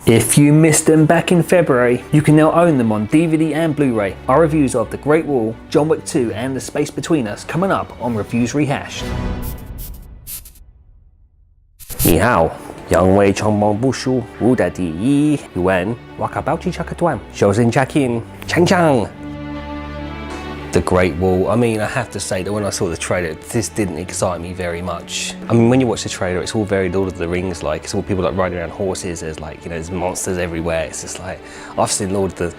If you missed them back in February, you can now own them on DVD and Blu-ray. Our reviews of The Great Wall, John Wick 2 and The Space Between Us coming up on Reviews Rehashed. 你好，因为充满不舒服的第一问，我可保持这个段，首先 check in， 锵锵。The Great Wall. I mean, I have to say that when I saw the trailer, this didn't excite me very much. I mean, when you watch the trailer, it's all very Lord of the Rings like. It's all people like riding around horses. There's like, you know, there's monsters everywhere. It's just like I've seen all of the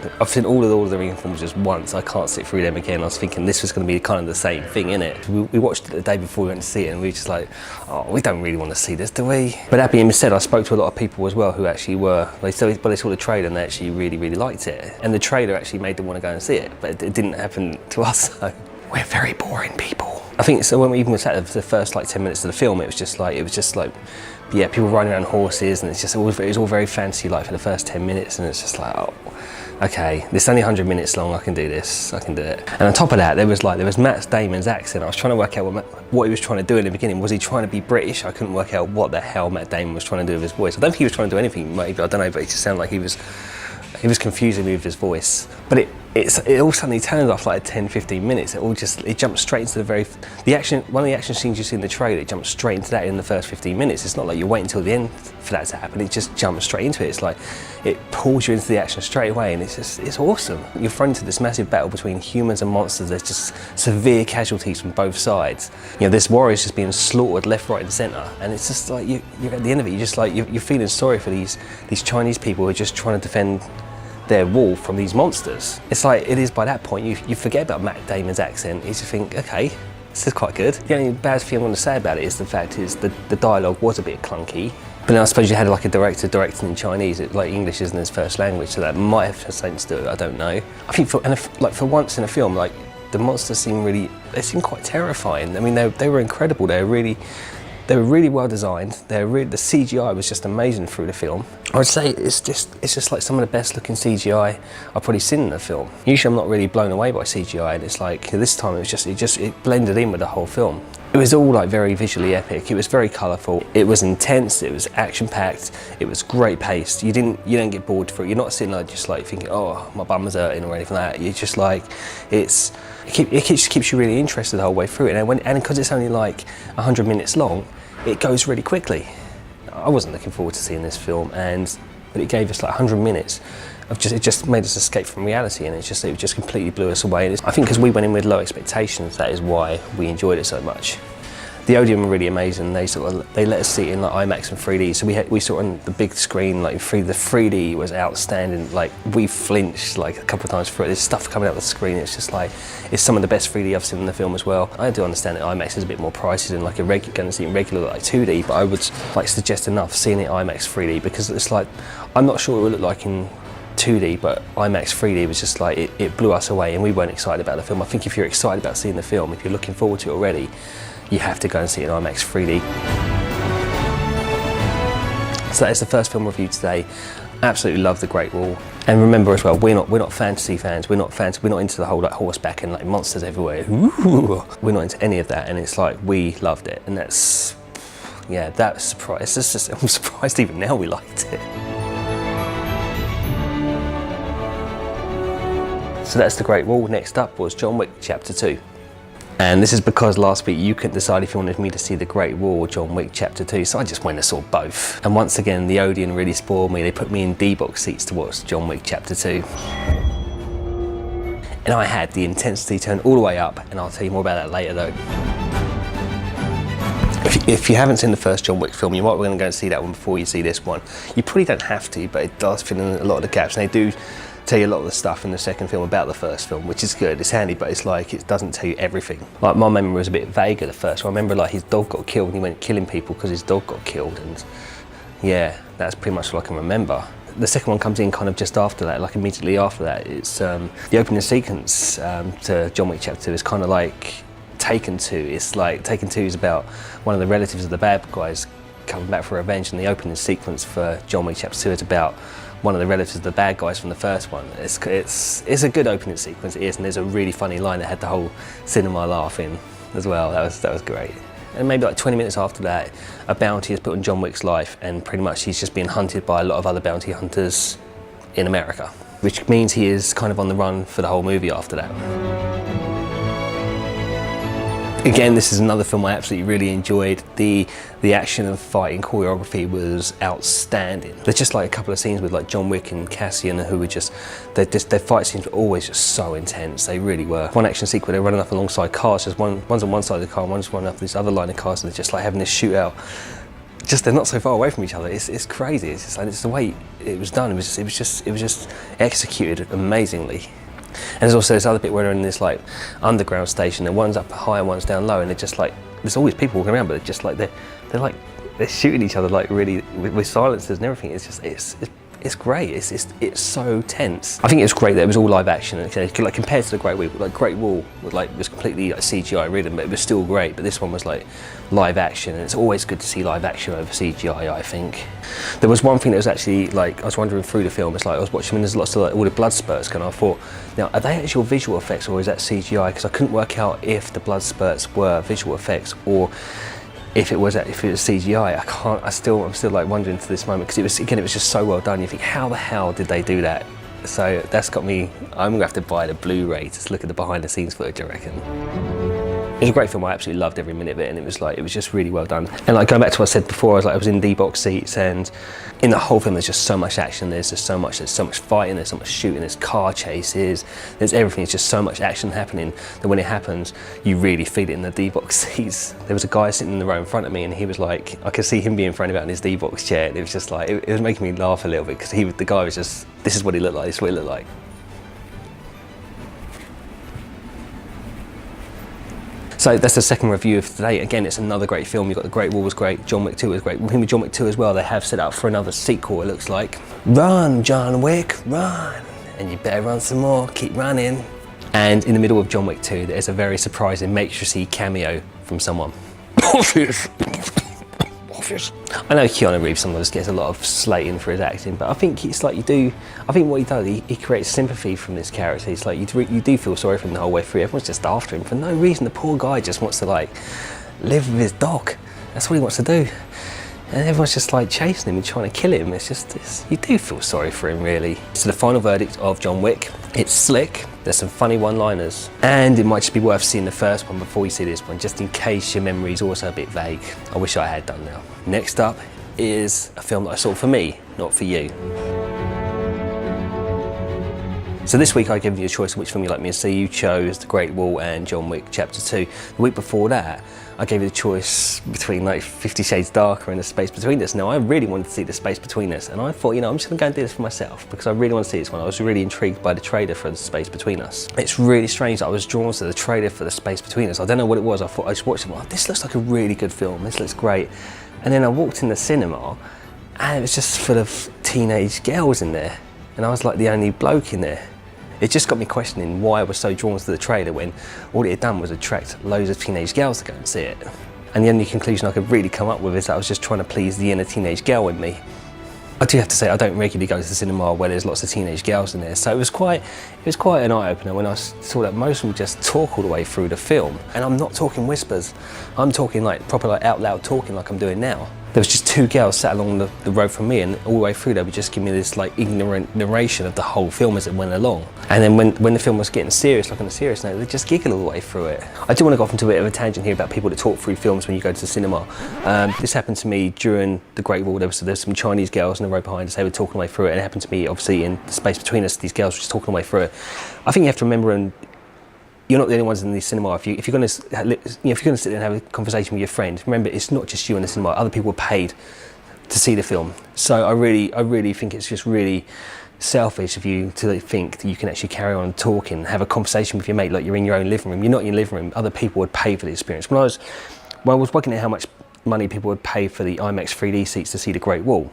Lord of the Rings films just once. I can't sit through them again. I was thinking this was going to be kind of the same thing, innit? We watched it the day before we went to see it, and we were just like, oh, we don't really want to see this, do we? But that being said, I spoke to a lot of people as well who actually were. They saw the trailer and they actually really liked it, and the trailer actually made them want to go and see it. But it didn't happen to us. So we're very boring people. I think so. When we even sat the first like 10 minutes of the film, it was just like yeah, people riding around horses, and it was all very fancy like for the first 10 minutes, and it's just like, oh, okay, this is only 100 minutes long. I can do this. I can do it. And on top of that, there was Matt Damon's accent. I was trying to work out what he was trying to do in the beginning. Was he trying to be British? I couldn't work out what the hell Matt Damon was trying to do with his voice. I don't think he was trying to do anything. Maybe, I don't know, but it just sounded like he was confusing me with his voice. But it all suddenly turned off like 10-15 minutes. It jumped straight into the action. One of the action scenes you see in the trailer, it jumped straight into that in the first 15 minutes. It's not like you wait until the end for that to happen. It just jumps straight into it. It's like it pulls you into the action straight away, and it's awesome. You're thrown into this massive battle between humans and monsters. There's just severe casualties from both sides. You know, this warrior's just being slaughtered left, right, and centre, and it's just like you're at the end of it. You're just like you're feeling sorry for these Chinese people who are just trying to defend their wall from these monsters. It's like it is by that point you forget about Matt Damon's accent. You just think, okay, this is quite good. The only bad thing I want to say about it is the fact is the dialogue was a bit clunky. But then I suppose you had like a director directing in Chinese. Like English isn't his first language, so that might have something to do with it. I don't know. I think for once in a film, like the monsters seem quite terrifying. I mean, they were incredible. They were really well designed. The CGI was just amazing through the film. I would say it's just like some of the best looking CGI I've probably seen in a film. Usually I'm not really blown away by CGI, and it's like this time it blended in with the whole film. It was all like very visually epic. It was very colourful. It was intense. It was action packed. It was great paced. You don't get bored through it. You're not sitting there just like thinking, oh, my bum is hurting or anything like that. You're just like it just keeps you really interested the whole way through it. And because it's only like 100 minutes long, it goes really quickly. I wasn't looking forward to seeing this film, but it gave us like 100 minutes of it just made us escape from reality, and it just completely blew us away. And I think because we went in with low expectations, that is why we enjoyed it so much. The Odeon were really amazing. They let us see it in like IMAX and 3D. So we saw it on the big screen, like the 3D was outstanding. Like we flinched like a couple of times through it. There's stuff coming out the screen. It's just like it's some of the best 3D I've seen in the film as well. I do understand that IMAX is a bit more pricey than like going to see it in regular like 2D, but I would like suggest enough seeing it IMAX 3D, because it's like I'm not sure what it would look like in 2D, but IMAX 3D was just like it blew us away, and we weren't excited about the film. I think if you're excited about seeing the film, if you're looking forward to it already, you have to go and see it in IMAX 3D. So that is the first film review today. Absolutely love The Great Wall. And remember as well, we're not fantasy fans. We're not into the whole like horseback and like monsters everywhere. Ooh. We're not into any of that, and it's like we loved it, and that's surprised. I'm surprised even now we liked it. So that's The Great Wall. Next up was John Wick Chapter 2. And this is because last week you couldn't decide if you wanted me to see The Great Wall or John Wick Chapter 2, so I just went and saw both. And once again, the Odeon really spoiled me. They put me in D-box seats to watch John Wick Chapter 2. And I had the intensity turned all the way up, and I'll tell you more about that later though. If you haven't seen the first John Wick film, you might want to go and see that one before you see this one. You probably don't have to, but it does fill in a lot of the gaps, and they do tell you a lot of the stuff in the second film about the first film, which is good. It's handy, but it's like it doesn't tell you everything. Like my memory was a bit vague at the first one. I remember like his dog got killed, and he went killing people because his dog got killed, and yeah, that's pretty much all I can remember. The second one comes in kind of just after that, like immediately after that. It's the opening sequence to John Wick Chapter 2 is kind of like Taken 2. It's like Taken 2 is about one of the relatives of the bad guys coming back for revenge, and the opening sequence for John Wick Chapter 2 is about one of the relatives of the bad guys from the first one. It's a good opening sequence, it is, and there's a really funny line that had the whole cinema laughing as well. That was great. And maybe like 20 minutes after that, a bounty is put on John Wick's life, and pretty much he's just being hunted by a lot of other bounty hunters in America, which means he is kind of on the run for the whole movie after that. Again, this is another film I absolutely really enjoyed. The action and fighting choreography was outstanding. There's just like a couple of scenes with like John Wick and Cassian who were their fight scenes were always just so intense. They really were. One action sequence, they're running up alongside cars, just one's on one side of the car and one's running up this other line of cars, and they're just like having this shootout. Just they're not so far away from each other. It's crazy. It's just like, it's the way it was done. It was just executed amazingly. And there's also this other bit where they're in this like underground station, and one's up high and one's down low, and they're just like, there's always people walking around, but they're just like they're shooting each other like really with silencers and everything. It's just it's great. It's so tense. I think it was great that it was all live action. Like compared to the Great Wall, like Great Wall was completely like CGI ridden, but it was still great. But this one was like live action, and it's always good to see live action over CGI. I think there was one thing that was actually like, I was wandering through the film. It's like I was watching, and there's lots of like all the blood spurts, and I thought, now are they actual visual effects or is that CGI? Because I couldn't work out if the blood spurts were visual effects or if it was CGI. I'm still like wondering to this moment, because it was just so well done. You think, how the hell did they do that? So that's got me, I'm gonna have to buy the Blu-ray to look at the behind the scenes footage, I reckon. It was a great film. I absolutely loved every minute of it, and it was just really well done. And like going back to what I said before, I was in D-box seats, and in the whole film there's just so much action. There's so much fighting, there's so much shooting, there's car chases, there's everything. It's just so much action happening that when it happens, you really feel it in the D-box seats. There was a guy sitting in the row in front of me, and he was like, I could see him being thrown about in his D-box chair, and it was just like, it was making me laugh a little bit, because the guy was just, this is what he looked like, this is what he looked like. So that's the second review of today. Again, it's another great film. You've got The Great Wall was great, John Wick 2 was great. With John Wick 2 as well, they have set up for another sequel, it looks like. Run, John Wick, run. And you better run some more, keep running. And in the middle of John Wick 2, there's a very surprising matrixy cameo from someone. I know Keanu Reeves sometimes gets a lot of slating for his acting, but I think it's like I think what he does, he creates sympathy from this character. It's like you do feel sorry for him the whole way through. Everyone's just after him for no reason. The poor guy just wants to like live with his dog. That's what he wants to do. And everyone's just like chasing him and trying to kill him. You do feel sorry for him, really. So the final verdict of John Wick, it's slick, there's some funny one-liners, and it might just be worth seeing the first one before you see this one, just in case your memory is also a bit vague. I wish I had done now. Next up is a film that I saw for me, not for you. So this week I gave you a choice of which film you'd like me to see. You chose The Great Wall and John Wick Chapter 2. The week before that, I gave you the choice between like 50 Shades Darker and The Space Between Us. Now I really wanted to see The Space Between Us, and I thought, you know, I'm just gonna go and do this for myself because I really want to see this one. I was really intrigued by the trailer for The Space Between Us. It's really strange that I was drawn to the trailer for The Space Between Us. I don't know what it was. I thought, I just watched it, oh, this looks like a really good film. This looks great. And then I walked in the cinema and it was just full of teenage girls in there. And I was like the only bloke in there. It just got me questioning why I was so drawn to the trailer when all it had done was attract loads of teenage girls to go and see it. And the only conclusion I could really come up with is that I was just trying to please the inner teenage girl in me. I do have to say, I don't regularly go to the cinema where there's lots of teenage girls in there, so it was quite an eye-opener when I saw that most of them just talk all the way through the film. And I'm not talking whispers, I'm talking like proper like out loud talking like I'm doing now. There was just two girls sat along the road from me, and all the way through they would just give me this like ignorant narration of the whole film as it went along. And then when the film was getting serious, like on a serious note, they'd just giggle all the way through it. I do want to go off into a bit of a tangent here about people that talk through films when you go to the cinema. This happened to me during The Great Wall. There's some Chinese girls in the row behind us, they were talking all the way through it, and it happened to me obviously in The Space Between Us, these girls were just talking all the way through it. I think you have to remember, and you're not the only ones in the cinema. If you're going to sit there and have a conversation with your friend, remember it's not just you in the cinema. Other people are paid to see the film. So I really think it's just really selfish of you to think that you can actually carry on talking, have a conversation with your mate like you're in your own living room. You're not in your living room. Other people would pay for the experience. When I was working at how much money people would pay for the IMAX 3D seats to see The Great Wall,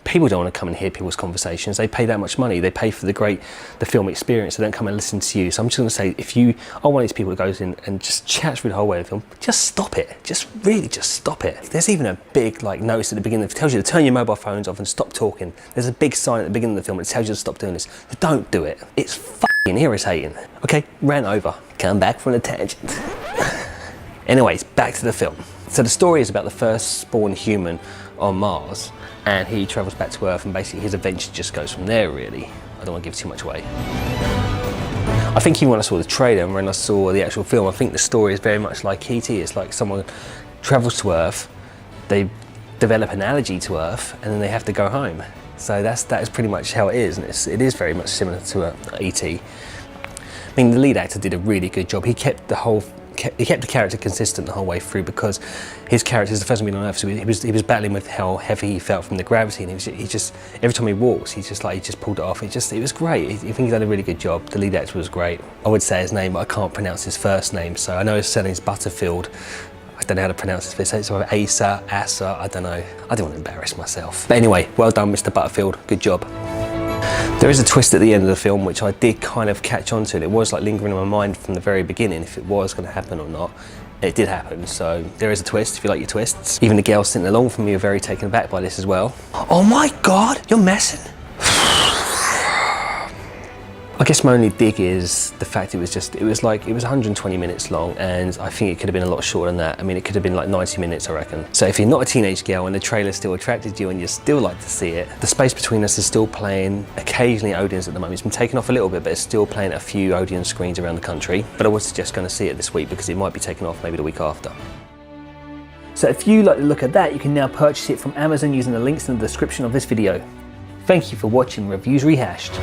people don't want to come and hear people's conversations. They pay that much money. They pay for the film experience. They don't come and listen to you. So I'm just going to say, if you are one of these people that goes in and just chats through the whole way of the film, just stop it. Just stop it. There's even a big like notice at the beginning that tells you to turn your mobile phones off and stop talking. There's a big sign at the beginning of the film that tells you to stop doing this. Don't do it. It's fucking irritating. Okay, ran over. Come back from the tangent. Anyways, back to the film. So the story is about the first spawned human on Mars, and he travels back to Earth, and basically his adventure just goes from there, really. I don't want to give too much away. I think even when I saw the trailer and when I saw the actual film, I think the story is very much like E.T. It's like someone travels to Earth, they develop an allergy to Earth, and then they have to go home. So that is pretty much how it is, and it is very much similar to E.T. I mean, the lead actor did a really good job. He kept the character consistent the whole way through, because his character is the first one being on Earth, so he was battling with how heavy he felt from the gravity, and he just every time he walks, he just pulled it off. It was great. I think he done a really good job. The lead actor was great. I would say his name, but I can't pronounce his first name, so I know his surname's Butterfield. I don't know how to pronounce his first name. It's either Asa, I don't know. I don't want to embarrass myself. But anyway, well done, Mr. Butterfield. Good job. There is a twist at the end of the film which I did kind of catch on to, and it was like lingering in my mind from the very beginning if it was going to happen or not. It did happen, so there is a twist if you like your twists. Even the girls sitting along from me are very taken aback by this as well. Oh my God, you're messing. I guess my only dig is the fact it was 120 minutes long, and I think it could have been a lot shorter than that. I mean, it could have been like 90 minutes, I reckon. So if you're not a teenage girl and the trailer still attracted you and you still like to see it, The Space Between Us is still playing occasionally at Odeon's at the moment. It's been taken off a little bit, but it's still playing at a few Odeon screens around the country. But I would suggest going to see it this week, because it might be taken off maybe the week after. So if you like the look at that, you can now purchase it from Amazon using the links in the description of this video. Thank you for watching Reviews Rehashed.